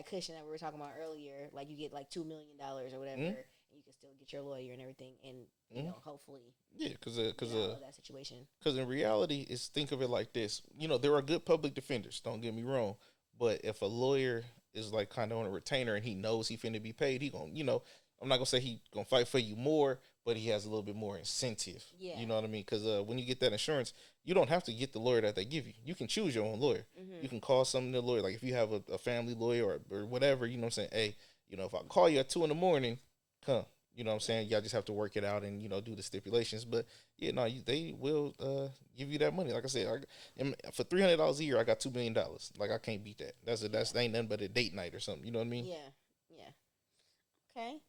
B: cushion that we were talking about earlier. Like you get like $2 million or whatever, and you can still get your lawyer and everything, and hopefully
C: because
B: that situation.
C: Because in reality, think of it like this. There are good public defenders. Don't get me wrong, but if a lawyer is like kind of on a retainer and he knows he finna be paid, he gonna I'm not gonna say he gonna fight for you more, but he has a little bit more incentive.
B: Yeah.
C: You know what I mean? Because when you get that insurance, you don't have to get the lawyer that they give you. You can choose your own lawyer. You can call some the lawyer. Like if you have a family lawyer or whatever, you know what I'm saying? Hey, you know, if I call you at 2 a.m, come. You know what I'm saying? Y'all just have to work it out and, you know, do the stipulations. But, yeah, no, they will give you that money. Like I said, for $300 a year, I got $2 million. Like, I can't beat that. That ain't nothing but a date night or something. You know what I mean?
B: Yeah. Yeah. Okay.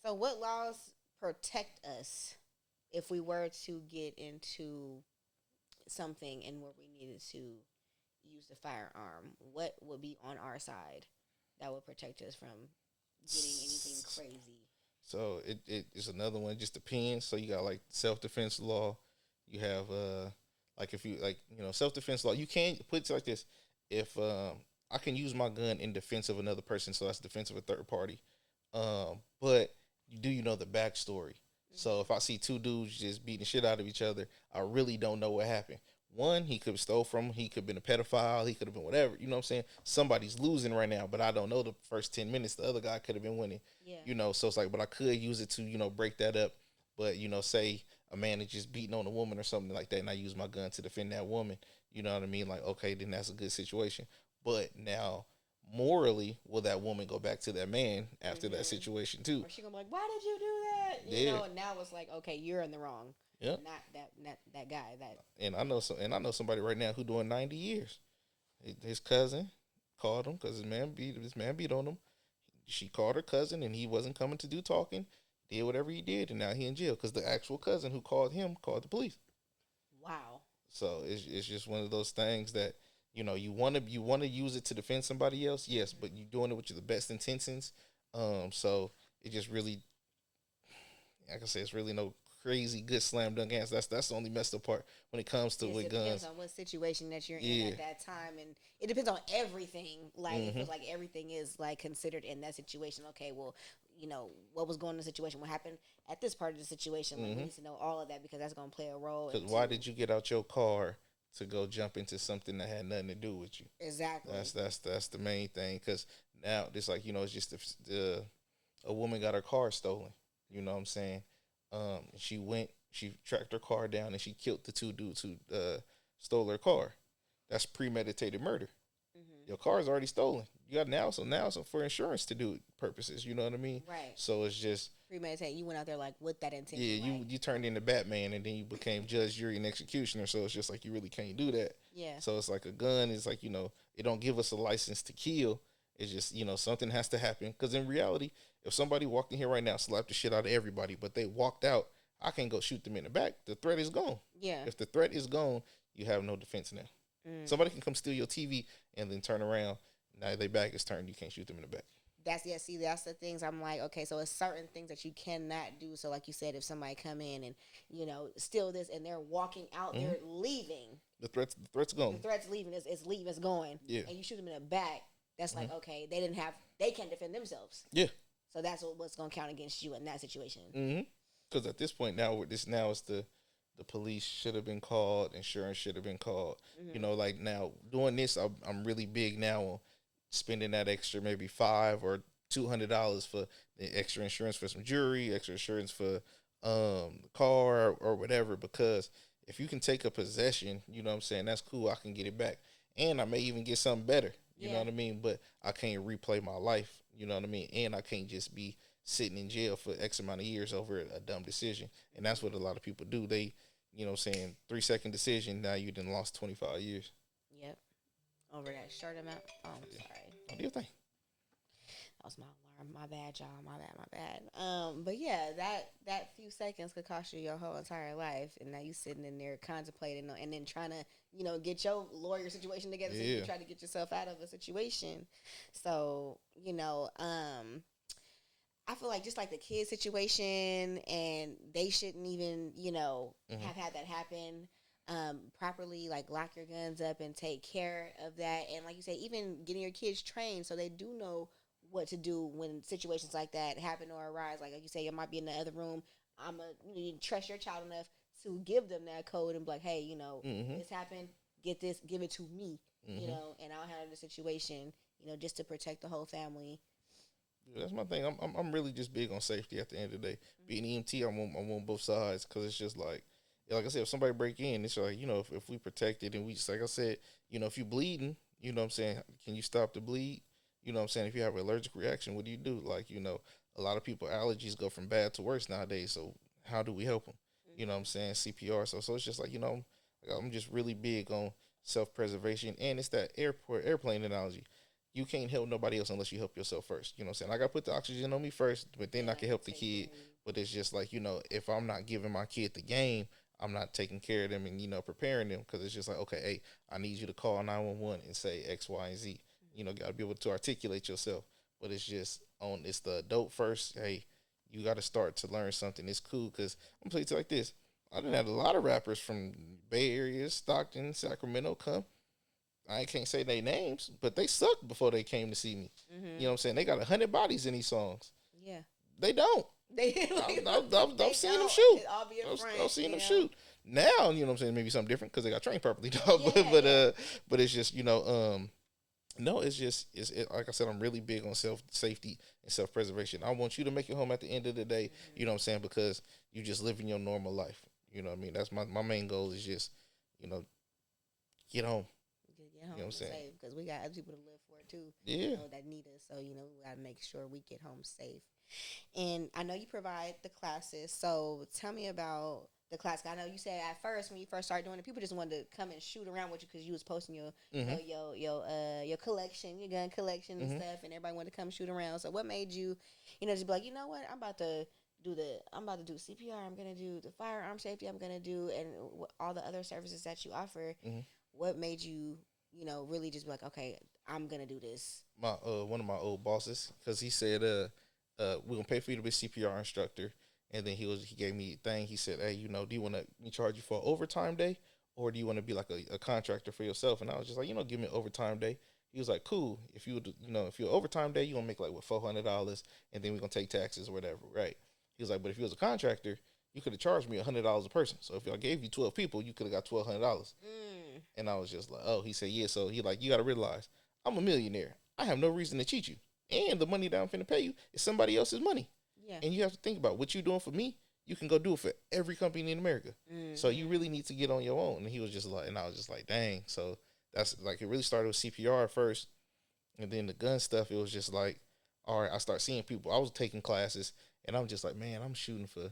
B: So what laws protect us if we were to get into something and where we needed to use the firearm? What would be on our side that would protect us from getting anything crazy?
C: So it's another one. It just depends. So you got like self-defense law. You have like if you like, you know, self-defense law. You can't put it like this. If I can use my gun in defense of another person, so that's defense of a third party. But you know the backstory. So if I see two dudes just beating the shit out of each other, I really don't know what happened. One, he could have stole from him. He could have been a pedophile. He could have been whatever. You know what I'm saying? Somebody's losing right now, but I don't know the first 10 minutes. The other guy could have been winning.
B: Yeah.
C: You know, so it's like, but I could use it to, you know, break that up. But, you know, say a man is just beating on a woman or something like that, and I use my gun to defend that woman. You know what I mean? Like, okay, then that's a good situation. But now, morally, will that woman go back to that man after that situation too?
B: Or she gonna be like, "Why did you do that?" You know, and now it's like, okay, you're in the wrong.
C: Yeah.
B: Not that guy. That.
C: And I know somebody right now who doing 90 years. His cousin called him because this man beat on him. She called her cousin and he wasn't coming to do talking. Did whatever he did, and now he in jail because the actual cousin who called him called the police.
B: Wow.
C: So it's just one of those things that, you know, you want to use it to defend somebody else, yes, but you're doing it with the best intentions. So it just really, like I said, it's really no crazy good slam dunk answer. That's the only messed up part when it comes to with
B: it
C: guns.
B: Depends on what situation that you're in at that time, and it depends on everything. Like it feels like everything is like considered in that situation. Okay, well, you know what was going on in the situation, what happened at this part of the situation. Like we need to know all of that because that's going to play a role.
C: Because why did you get out your car to go jump into something that had nothing to do with you?
B: Exactly.
C: That's the main thing. Because now it's like, you know, it's just a woman got her car stolen. You know what I'm saying? She tracked her car down and she killed the two dudes who stole her car. That's premeditated murder. Your car is already stolen. You got now for insurance to do purposes. You know what I mean?
B: Right.
C: So it's just
B: premeditated. You went out there like with that intention.
C: Yeah, you turned into Batman and then you became judge, jury, and executioner. So it's just like you really can't do that.
B: Yeah.
C: So it's like a gun is like, you know, it don't give us a license to kill. It's just, you know, something has to happen. Because in reality, if somebody walked in here right now, slapped the shit out of everybody, but they walked out, I can't go shoot them in the back. The threat is gone.
B: Yeah.
C: If the threat is gone, you have no defense now. Somebody can come steal your TV and then turn around. Now their back is turned. You can't shoot them in the back.
B: That's the things I'm like, okay, so it's certain things that you cannot do. So like you said, if somebody come in and, you know, steal this and they're walking out, they're leaving.
C: The threat's gone.
B: The threat's leaving. It's leaving. It's going.
C: Yeah.
B: And you shoot them in the back. That's like, okay, they can't defend themselves.
C: Yeah.
B: So that's what's going to count against you in that situation.
C: Because at this point now it's the police should have been called, insurance should have been called. You know, like now doing this, I'm really big now on spending that extra maybe $500 or $200 for the extra insurance for some jewelry, extra insurance for the car or whatever. Because if you can take a possession, you know what I'm saying, that's cool. I can get it back, and I may even get something better. You know what I mean? But I can't replay my life. You know what I mean? And I can't just be sitting in jail for X amount of years over a dumb decision. And that's what a lot of people do. They, you know what I'm saying, 3-second decision, now you done lost 25 years.
B: Yep. Over that short amount. Oh, I'm sorry.
C: What do you think?
B: That was my alarm. My bad, y'all. My bad. But yeah, that few seconds could cost you your whole entire life. And now you sitting in there contemplating and then trying to, you know, get your lawyer situation together so you can try to get yourself out of a situation. So, you know, I feel like just like the kid situation, and they shouldn't even, you know, have had that happen properly. Like lock your guns up and take care of that. And like you say, even getting your kids trained so they do know what to do when situations like that happen or arise. Like you say, you might be in the other room. You trust your child enough to give them that code and be like, hey, you know, this happened. Get this, give it to me, you know, and I'll handle the situation, you know, just to protect the whole family.
C: That's my thing. I'm really just big on safety at the end of the day. Being EMT, I'm on both sides because it's just like I said, if somebody break in, it's like, if we protect it and we just, like I said, if you bleeding, you know what I'm saying, can you stop the bleed? You know what I'm saying? If you have an allergic reaction, what do you do? Like, a lot of people allergies go from bad to worse nowadays. So how do we help them? You know what I'm saying? CPR. So it's just like, I'm just really big on self-preservation, and it's that airplane analogy. You can't help nobody else unless you help yourself first. You know what I'm saying? I got to put the oxygen on me first, but then I can help the kid. But it's just like, if I'm not giving my kid the game, I'm not taking care of them and, preparing them, because it's just like, okay, hey, I need you to call 911 and say X, Y, and Z. Got to be able to articulate yourself. But it's just it's the adult first. Hey, you got to start to learn something. It's cool because I'm going to tell you like this. I done had a lot of rappers from Bay Area, Stockton, Sacramento come. I can't say their names, but they sucked before they came to see me. You know what I'm saying? They got 100 bodies in these songs.
B: Yeah.
C: They don't. I've seen them shoot. I've seen them shoot. Now, you know what I'm saying? Maybe something different because they got trained properly. But it's just, no, it's like I said, I'm really big on safety and self-preservation. I want you to make it home at the end of the day, you know what I'm saying, because you just living your normal life. You know what I mean? That's my main goal is just, get home.
B: You know what I'm saying? Because we got other people to live for too.
C: Yeah.
B: That need us. So, we got to make sure we get home safe. And I know you provide the classes. So tell me about the class. I know you said at first when you first started doing it, people just wanted to come and shoot around with you because you was posting your your collection, your gun collection and stuff, and everybody wanted to come shoot around. So what made you, just be like, you know what, I'm about to do CPR. I'm gonna do the firearm safety. I'm gonna do and all the other services that you offer. What made you, really just be like, okay, I'm gonna do this?
C: My one of my old bosses, because he said, we're gonna pay for you to be a CPR instructor. And then he gave me a thing. He said, hey, do you want me charge you for an overtime day, or do you want to be like a contractor for yourself? And I was just like, give me an overtime day. He was like, cool. If you if you're overtime day, you gonna make like $400, and then we're gonna take taxes or whatever, right? He was like, but if you was a contractor, you could have charged me $100 a person. So if I gave you 12 people, you could have got $1,200. And I was just like, oh. He said, yeah. So he like, you got to realize, I'm a millionaire. I have no reason to cheat you, and the money that I'm finna pay you is somebody else's money. Yeah. And you have to think about what you're doing for me. You can go do it for every company in America. So you really need to get on your own. And he was just like, and I was just like, dang. So that's like, it really started with CPR first. And then the gun stuff, it was just like, all right, I start seeing people. I was taking classes, and I'm just like, man, I'm shooting for,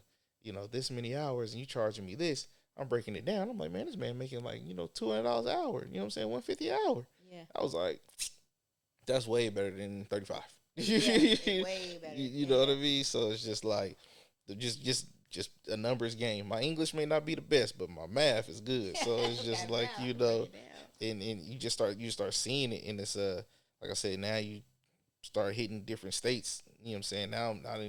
C: this many hours, and you charging me this. I'm breaking it down. I'm like, man, this man making like, $200 an hour. You know what I'm saying? $150 an hour. Yeah. I was like, that's way better than 35. Way better. You know what I mean? So it's just like, just a numbers game. My English may not be the best, but my math is good. So it's just like, and you just start seeing it in this, like I said, now you start hitting different states. You know what I'm saying? Now I'm not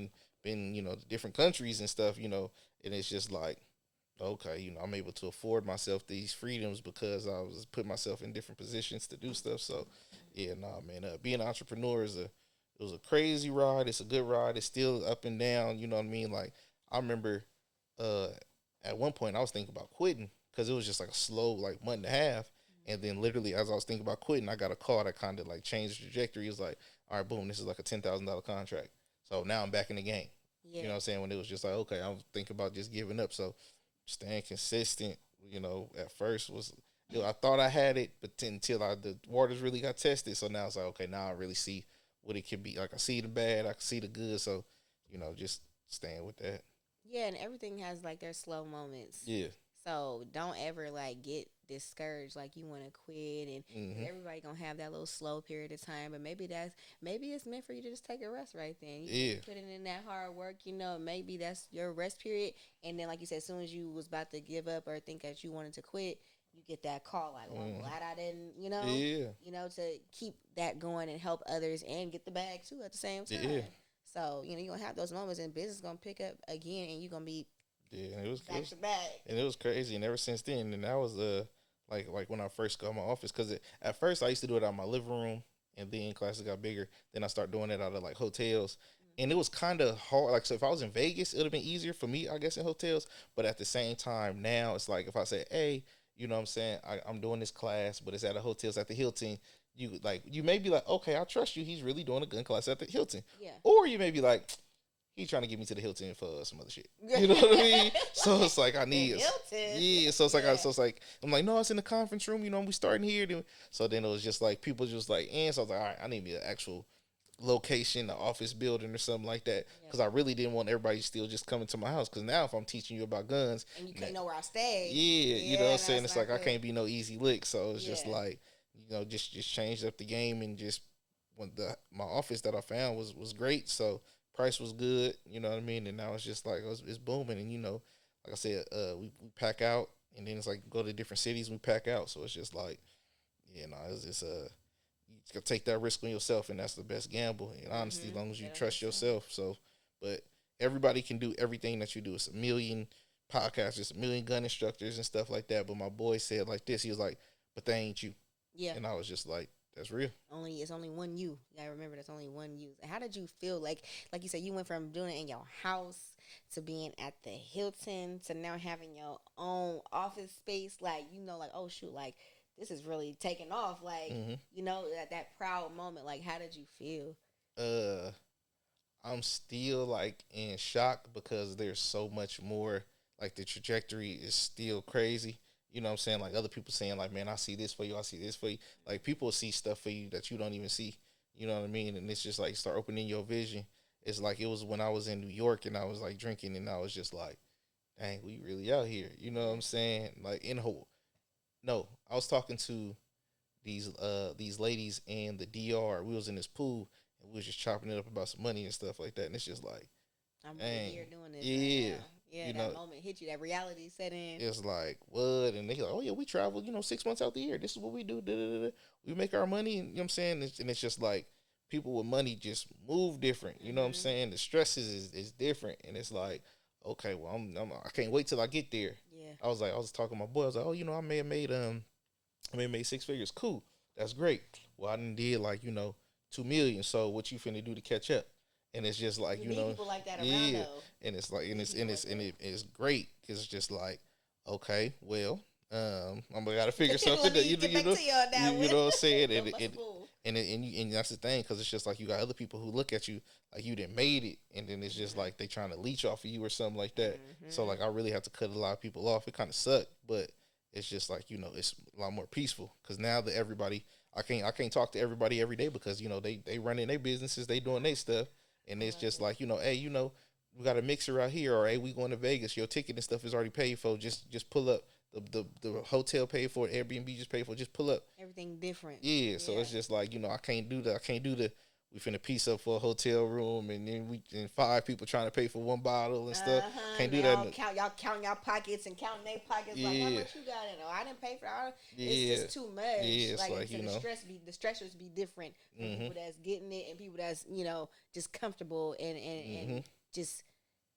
C: been, different countries and stuff, and it's just like, okay, I'm able to afford myself these freedoms because I was putting myself in different positions to do stuff. So yeah, man, being an entrepreneur it was a crazy ride. It's a good ride. It's still up and down. You know what I mean? Like, I remember at one point I was thinking about quitting because it was just like a slow, like, month and a half. And then literally as I was thinking about quitting, I got a call that kind of like changed the trajectory. It was like, all right, boom, this is like a $10,000 contract. So now I'm back in the game. Yeah. You know what I'm saying? When it was just like, okay, I was thinking about just giving up. So staying consistent, at first was, I thought I had it, but until the waters really got tested. So now it's like, okay, now I really see what it could be. Like, I see the bad, I can see the good. So, just staying with that.
B: Yeah, and everything has like their slow moments.
C: Yeah.
B: So don't ever like get discouraged, like you want to quit, and everybody gonna have that little slow period of time. But maybe it's meant for you to just take a rest right then. You put in that hard work, maybe that's your rest period. And then, like you said, as soon as you was about to give up or think that you wanted to quit, you get that call like, well, I'm glad I didn't, to keep that going and help others and get the bag too at the same time. Yeah. So, you're going to have those moments and business going to pick up again and you're going to be back to back.
C: And it was crazy. And ever since then, and that was like when I first got my office, because at first I used to do it out of my living room, and then classes got bigger. Then I started doing it out of like hotels. And it was kind of hard. Like, so if I was in Vegas, it would have been easier for me, I guess, in hotels. But at the same time, now it's like if I say, hey, you know what I'm saying, I'm doing this class, but it's at a hotel, it's at the Hilton, you may be like, okay, I trust you. He's really doing a gun class at the Hilton.
B: Yeah.
C: Or you may be like, he's trying to get me to the Hilton for some other shit. You know what I mean? So it's like I need
B: Hilton.
C: Yeah. So it's like I'm like, no, it's in the conference room. We starting here. So then it was just like people just like, and so I was like, all right, I need me an actual location, an office building or something like that, because I really didn't want everybody still just coming to my house. Because now if I'm teaching you about guns
B: and you couldn't know where I stay,
C: you know what I'm saying, it's like I can't be no easy lick. So it's just like, just changed up the game, and just when my office that I found was great, so price was good, you know what I mean, and now it's just like it's booming, and like I said, we pack out, and then it's like go to different cities, we pack out, so it's just like, it's just you gotta take that risk on yourself, and that's the best gamble. And honestly, as long as you trust yourself. So, but everybody can do everything that you do. It's a million podcasts, it's a million gun instructors and stuff like that. But my boy said like this, he was like, "But they ain't you."
B: Yeah.
C: And I was just like, "That's real."
B: It's only one you. You gotta remember, there's only one you. How did you feel? Like you said, you went from doing it in your house to being at the Hilton to now having your own office space. Like, like, oh shoot, like this is really taking off. Like, that proud moment. Like, how did you feel?
C: I'm still like in shock because there's so much more. Like the trajectory is still crazy. You know what I'm saying? Like other people saying like, man, I see this for you. I see this for you. Like people see stuff for you that you don't even see. You know what I mean? And it's just like start opening your vision. It's like it was when I was in New York and I was like drinking and I was just like, dang, we really out here. You know what I'm saying? Like no, I was talking to these ladies in the DR. We was in this pool and we was just chopping it up about some money and stuff like that. And it's just like,
B: I'm really here doing this.
C: Yeah.
B: Right now. Yeah, that moment hit you, that reality set in.
C: It's like, what? And they like, oh yeah, we travel, 6 months out the year. This is what we do. Da-da-da-da. We make our money, and you know what I'm saying? And it's just like people with money just move different. You know what I'm saying? The stresses is different. And it's like, okay, well I can't wait till I get there.
B: Yeah.
C: I was talking to my boy, I was like, oh, I may have made 6 figures. Cool. That's great. Well, I done did like, 2 million. So what you finna do to catch up? And it's just like,
B: you need people like that around, though.
C: And it's like, it's great because it's just like, okay, well, I'm gotta figure something that you know what I'm saying, and that's the thing, because it's just like you got other people who look at you like you didn't made it, and then it's just like they trying to leech off of you or something like that. So like I really have to cut a lot of people off. It kind of sucked, but it's just like it's a lot more peaceful because now that everybody, I can't talk to everybody every day because they running their businesses, they doing their stuff. And it's just like, hey, we got a mixer out here, or hey, we going to Vegas. Your ticket and stuff is already paid for. Just pull up. The hotel paid for it. Airbnb just paid for it. Just pull up.
B: Everything different.
C: Yeah. So it's just like, I can't do that. I can't do we finna piece up for a hotel room and then 5 people trying to pay for 1 bottle and stuff. Can't do that.
B: Y'all counting y'all pockets and counting their pockets. Like, how much you got in? Oh, I didn't pay for it. It's just too much.
C: Yeah, it's like
B: the stressors be different from people that's getting it and people that's, just comfortable and just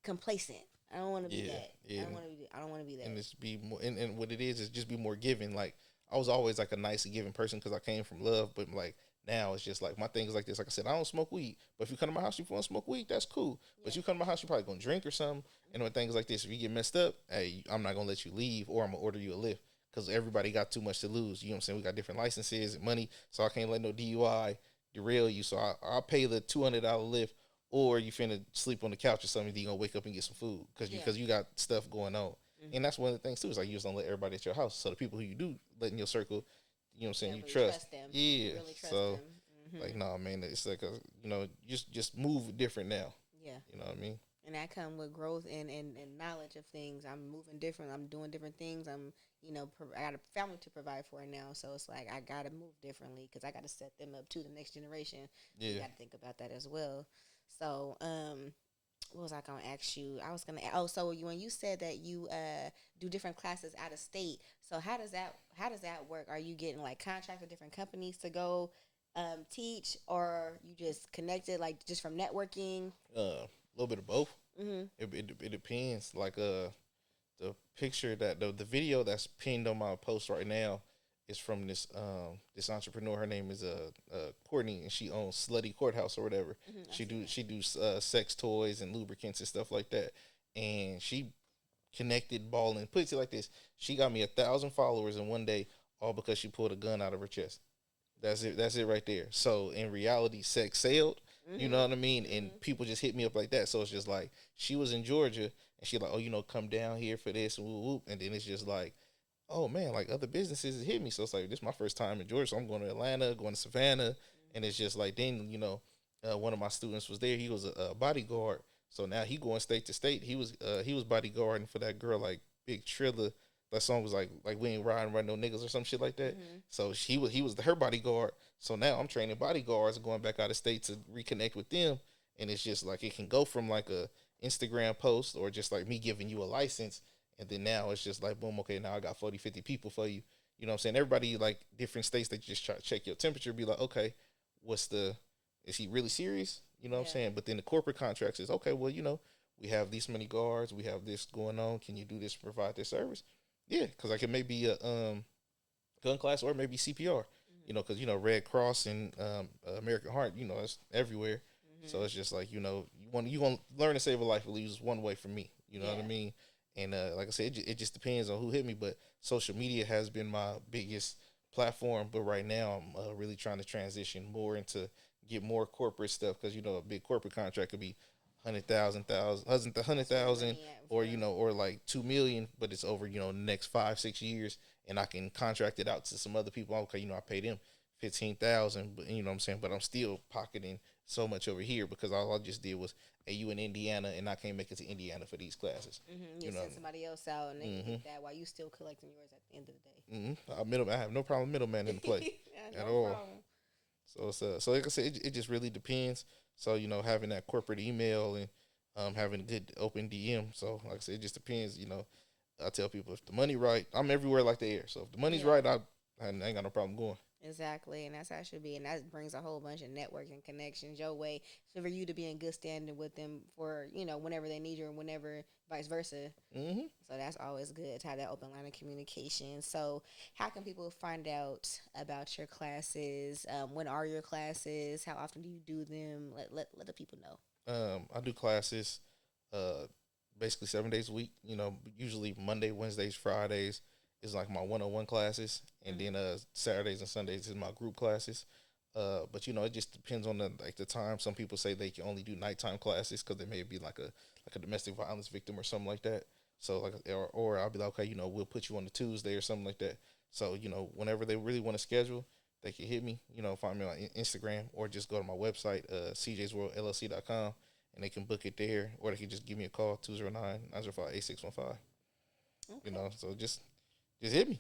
B: complacent. I don't want to be that. Yeah. I don't want to be that.
C: And it's be more, and what it is just be more giving. Like I was always like a nice giving person because I came from love, but like now it's just like my thing is like this. Like I said, I don't smoke weed, but if you come to my house, you want to smoke weed, that's cool. But you come to my house, you probably gonna drink or something. And when things like this, if you get messed up, hey, I'm not gonna let you leave, or I'm gonna order you a lift because everybody got too much to lose. You know what I'm saying? We got different licenses and money, so I can't let no DUI derail you. So I'll pay the $200 lift. Or you finna sleep on the couch or something, then you gonna wake up and get some food because you got stuff going on. And that's one of the things too, is like you just don't let everybody at your house. So the people who you do let in your circle, you know what I'm saying, you really trust them. Yeah. Really trust so them. Like, nah, man, it's like just move different now. Yeah. You know what I mean?
B: And that come with growth and knowledge of things. I'm moving different. I'm doing different things. I'm, I got a family to provide for now. So it's like I got to move differently because I got to set them up to the next generation. Yeah. You got to think about that as well. So, what was I going to ask you? I was going to, so when you said that you do different classes out of state, so how does that work? Are you getting like contracts with different companies to go teach, or you just connected like just from networking?
C: A little bit of both. It depends. Like the picture that the video that's pinned on my post right now is from this entrepreneur. Her name is Courtney, and she owns Slutty Courthouse or whatever. She do sex toys and lubricants and stuff like that. And she connected balling. Put it like this: she got me 1,000 followers in one day, all because she pulled a gun out of her chest. That's it. That's it right there. So in reality, sex sailed. You know what I mean? And people just hit me up like that. So it's just like she was in Georgia and she like, oh, come down here for this and whoop, whoop. And then it's just like, oh man, like other businesses hit me. So it's like this is my first time in Georgia. So I'm going to Atlanta, going to Savannah, and it's just like then one of my students was there. He was a bodyguard. So now he going state to state. He was bodyguarding for that girl like Big Trilla. That song was like we ain't riding no niggas or some shit like that. So he was her bodyguard. So now I'm training bodyguards and going back out of state to reconnect with them. And it's just like it can go from like a Instagram post or just like me giving you a license. And then now it's just like, boom, okay, now I got 40, 50 people for you. You know what I'm saying? Everybody like different states, they just try to check your temperature, be like, okay, is he really serious? You know what I'm saying? But then the corporate contracts is, okay, well, we have these many guards, we have this going on. Can you do this, provide this service? Yeah, because like it may be a gun class or maybe CPR, because, Red Cross and American Heart, it's everywhere. So it's just like, you want to learn to save a life at least one way from me. You know what I mean? And like I said, it just depends on who hit me. But social media has been my biggest platform. But right now, I'm really trying to transition more into get more corporate stuff because a big corporate contract could be 100,000, or like 2 million, but it's over the next 5-6 years, and I can contract it out to some other people. Okay, I pay them 15,000, but you know what I'm saying. But I'm still pocketing so much over here because all I just did was, hey, you in Indiana, and I can't make it to Indiana for these classes.
B: You send somebody else out, and they get that while you still collecting yours at the end of the day.
C: I have no problem middleman in the play at all. Problem. So like I said, it just really depends. So having that corporate email and having a good open DM. So like I said, it just depends. I tell people if the money right, I'm everywhere like the air. So if the money's right, I ain't got no problem going.
B: Exactly, and that's how it should be, and that brings a whole bunch of networking connections your way, so for you to be in good standing with them for whenever they need you, and whenever vice versa. So that's always good to have that open line of communication. So how can people find out about your classes? When are your classes? How often do you do them? Let the people know.
C: I do classes, basically 7 days a week. Usually Monday, Wednesdays, Fridays is like my 101 classes, and then Saturdays and Sundays is my group classes. But it just depends on the time. Some people say they can only do nighttime classes because they may be like a domestic violence victim or something like that. So or I'll be like, okay, we'll put you on the Tuesday or something like that. So whenever they really want to schedule, they can hit me. Find me on Instagram or just go to my website, cjsworldllc.com, and they can book it there, or they can just give me a call 209-905-8615.
B: Okay.
C: So just hit me.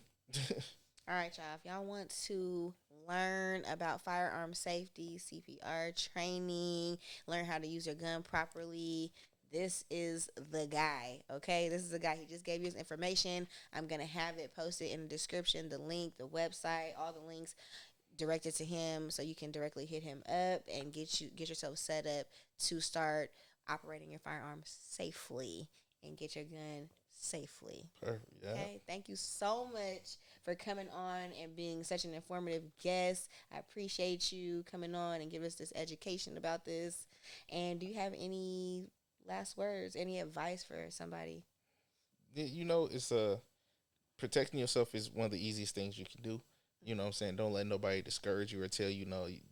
B: All right, y'all. If y'all want to learn about firearm safety, CPR training, learn how to use your gun properly, this is the guy, okay? This is the guy. He just gave you his information. I'm going to have it posted in the description, the link, the website, all the links directed to him so you can directly hit him up and get yourself set up to start operating your firearms safely and get your gun safely.
C: Perfect. Yeah.
B: Okay. Thank you so much for coming on and being such an informative guest. I appreciate you coming on and give us this education about this. And do you have any last words, any advice for somebody?
C: It's protecting yourself is one of the easiest things you can do. You know what I'm saying? Don't let nobody discourage you or tell you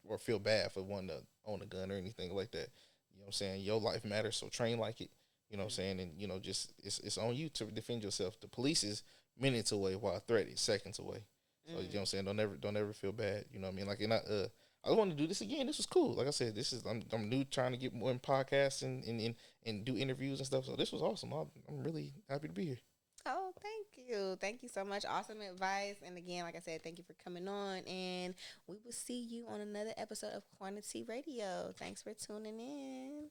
C: or feel bad for wanting to own a gun or anything like that. You know what I'm saying? Your life matters, so train like it. You know what I'm saying? And, just it's on you to defend yourself. The police is minutes away while a threat is seconds away. So, you know what I'm saying? Don't ever feel bad. You know what I mean? Like, and I want to do this again. This was cool. Like I said, I'm new, trying to get more in podcasts and do interviews and stuff. So this was awesome. I'm really happy to be here.
B: Oh, thank you. Thank you so much. Awesome advice. And again, like I said, thank you for coming on. And we will see you on another episode of Quantity Radio. Thanks for tuning in.